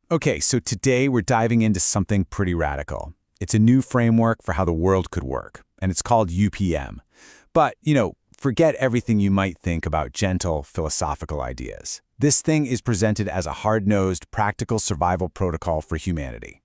Okay, so today we're diving into something pretty radical. It's a new framework for how the world could work, and it's called UPM. But, forget everything you might think about gentle, philosophical ideas. This thing is presented as a hard-nosed, practical survival protocol for humanity.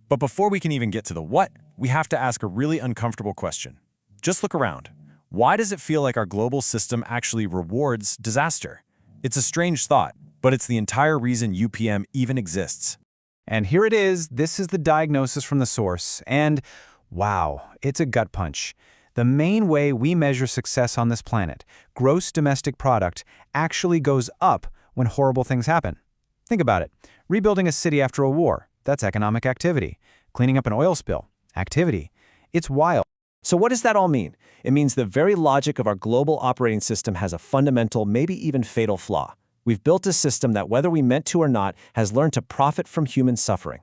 But before we can even get to the what, we have to ask a really uncomfortable question. Just look around. Why does it feel like our global system actually rewards disaster? It's a strange thought, but it's the entire reason UPM even exists. And here it is. This is the diagnosis from the source. And wow, it's a gut punch. The main way we measure success on this planet, gross domestic product, actually goes up when horrible things happen. Think about it. Rebuilding a city after a war, that's economic activity. Cleaning up an oil spill, activity. It's wild. So what does that all mean? It means the very logic of our global operating system has a fundamental, maybe even fatal flaw. We've built a system that, whether we meant to or not, has learned to profit from human suffering.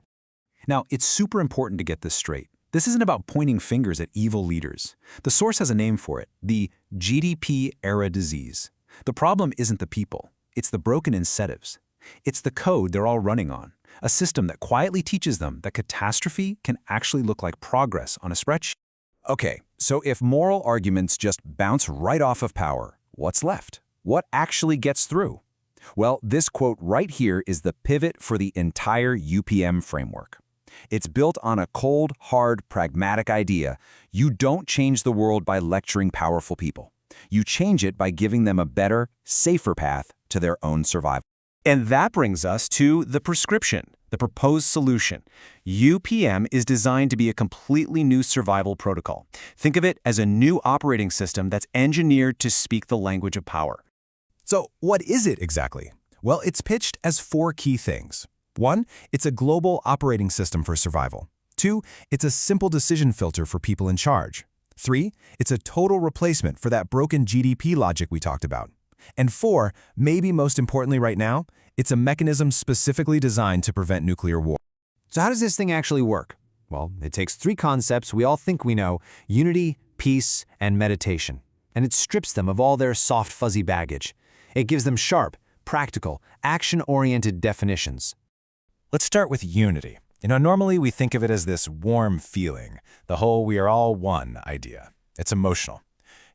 Now, it's super important to get this straight. This isn't about pointing fingers at evil leaders. The source has a name for it, the GDP-era disease. The problem isn't the people. It's the broken incentives. It's the code they're all running on, a system that quietly teaches them that catastrophe can actually look like progress on a spreadsheet. Okay, so if moral arguments just bounce right off of power, what's left? What actually gets through? Well, this quote right here is the pivot for the entire UPM framework. It's built on a cold, hard, pragmatic idea. You don't change the world by lecturing powerful people. You change it by giving them a better, safer path to their own survival. And that brings us to the prescription, the proposed solution. UPM is designed to be a completely new survival protocol. Think of it as a new operating system that's engineered to speak the language of power. So what is it exactly? Well, it's pitched as 4 key things. 1, it's a global operating system for survival. 2, it's a simple decision filter for people in charge. 3, it's a total replacement for that broken GDP logic we talked about. And 4, maybe most importantly right now, it's a mechanism specifically designed to prevent nuclear war. So how does this thing actually work? Well, it takes 3 concepts we all think we know: unity, peace, and meditation. And it strips them of all their soft, fuzzy baggage. It gives them sharp, practical, action-oriented definitions. Let's start with unity. Normally we think of it as this warm feeling, the whole we are all one idea. It's emotional.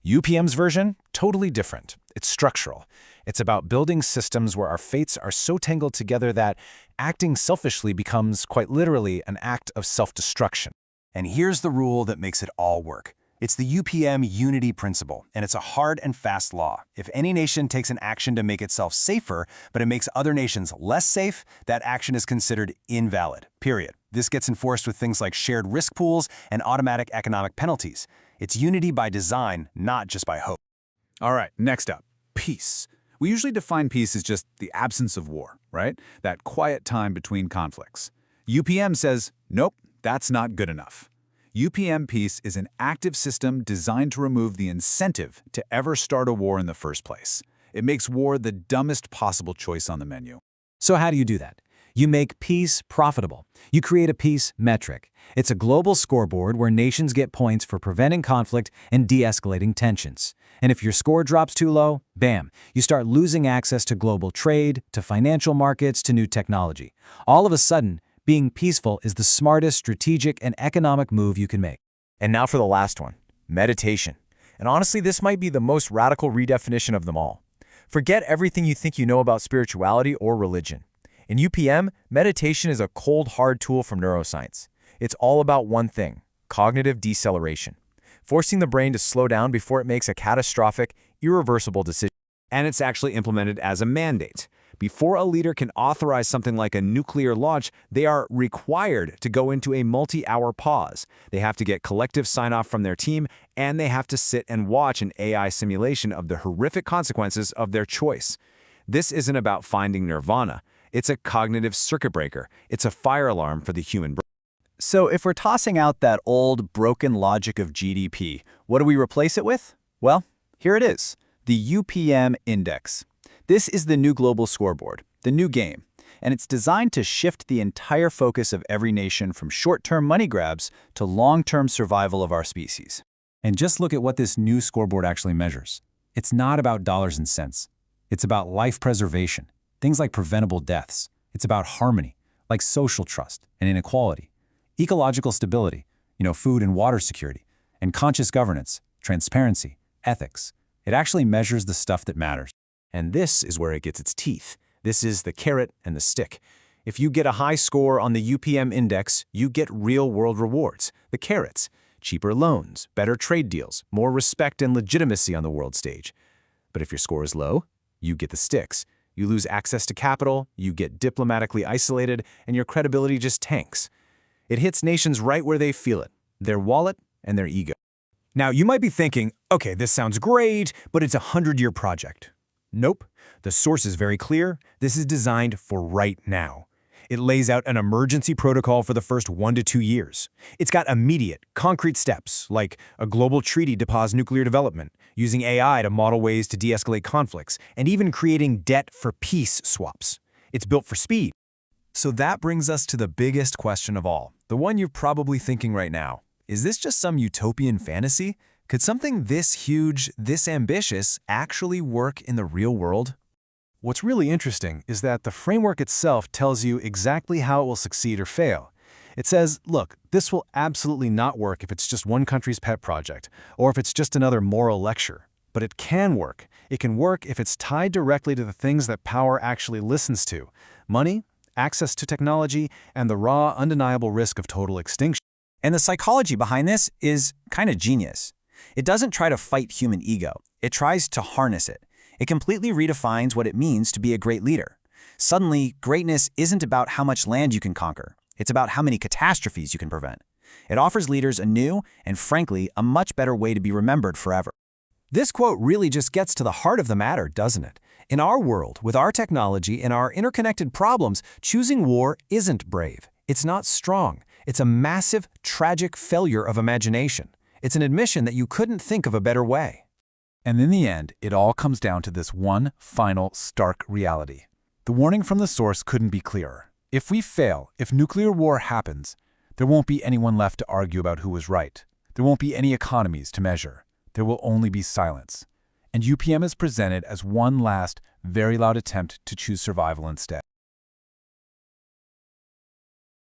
UPM's version, totally different. It's structural. It's about building systems where our fates are so tangled together that acting selfishly becomes, quite literally, an act of self-destruction. And here's the rule that makes it all work. It's the UPM unity principle, and it's a hard and fast law. If any nation takes an action to make itself safer, but it makes other nations less safe, that action is considered invalid, period. This gets enforced with things like shared risk pools and automatic economic penalties. It's unity by design, not just by hope. All right, next up, peace. We usually define peace as just the absence of war, right? That quiet time between conflicts. UPM says, nope, that's not good enough. UPM peace is an active system designed to remove the incentive to ever start a war in the first place. It makes war the dumbest possible choice on the menu. So how do you do that? You make peace profitable. You create a peace metric. It's a global scoreboard where nations get points for preventing conflict and de-escalating tensions. And if your score drops too low, bam, you start losing access to global trade, to financial markets, to new technology. All of a sudden, being peaceful is the smartest strategic and economic move you can make. And now for the last one, meditation. And honestly, this might be the most radical redefinition of them all. Forget everything you think you know about spirituality or religion. In UPM, meditation is a cold, hard tool from neuroscience. It's all about one thing: cognitive deceleration, forcing the brain to slow down before it makes a catastrophic, irreversible decision. And it's actually implemented as a mandate. Before a leader can authorize something like a nuclear launch, they are required to go into a multi-hour pause. They have to get collective sign-off from their team, and they have to sit and watch an AI simulation of the horrific consequences of their choice. This isn't about finding nirvana. It's a cognitive circuit breaker. It's a fire alarm for the human brain. So if we're tossing out that old, broken logic of GDP, what do we replace it with? Well, here it is, the UPM index. This is the new global scoreboard, the new game, and it's designed to shift the entire focus of every nation from short-term money grabs to long-term survival of our species. And just look at what this new scoreboard actually measures. It's not about dollars and cents. It's about life preservation, things like preventable deaths. It's about harmony, like social trust and inequality, ecological stability, food and water security, and conscious governance, transparency, ethics. It actually measures the stuff that matters. And this is where it gets its teeth. This is the carrot and the stick. If you get a high score on the UPM index, you get real-world rewards, the carrots, cheaper loans, better trade deals, more respect and legitimacy on the world stage. But if your score is low, you get the sticks. You lose access to capital, you get diplomatically isolated, and your credibility just tanks. It hits nations right where they feel it, their wallet and their ego. Now, you might be thinking, okay, this sounds great, but it's a 100-year project. Nope. The source is very clear. This is designed for right now. It lays out an emergency protocol for the first 1 to 2 years. It's got immediate, concrete steps, like a global treaty to pause nuclear development, using AI to model ways to de-escalate conflicts, and even creating debt for peace swaps. It's built for speed. So that brings us to the biggest question of all, the one you're probably thinking right now. Is this just some utopian fantasy? Could something this huge, this ambitious, actually work in the real world? What's really interesting is that the framework itself tells you exactly how it will succeed or fail. It says, look, this will absolutely not work if it's just one country's pet project, or if it's just another moral lecture. But it can work. It can work if it's tied directly to the things that power actually listens to: money, access to technology, and the raw, undeniable risk of total extinction. And the psychology behind this is kind of genius. It doesn't try to fight human ego. It tries to harness it. It completely redefines what it means to be a great leader. Suddenly, greatness isn't about how much land you can conquer. It's about how many catastrophes you can prevent. It offers leaders a new and, frankly, a much better way to be remembered forever. This quote really just gets to the heart of the matter, doesn't it? In our world, with our technology and our interconnected problems, choosing war isn't brave. It's not strong. It's a massive, tragic failure of imagination. It's an admission that you couldn't think of a better way. And in the end, it all comes down to this one final, stark reality. The warning from the source couldn't be clearer. If we fail, if nuclear war happens, there won't be anyone left to argue about who was right. There won't be any economies to measure. There will only be silence. And UPM is presented as one last, very loud attempt to choose survival instead.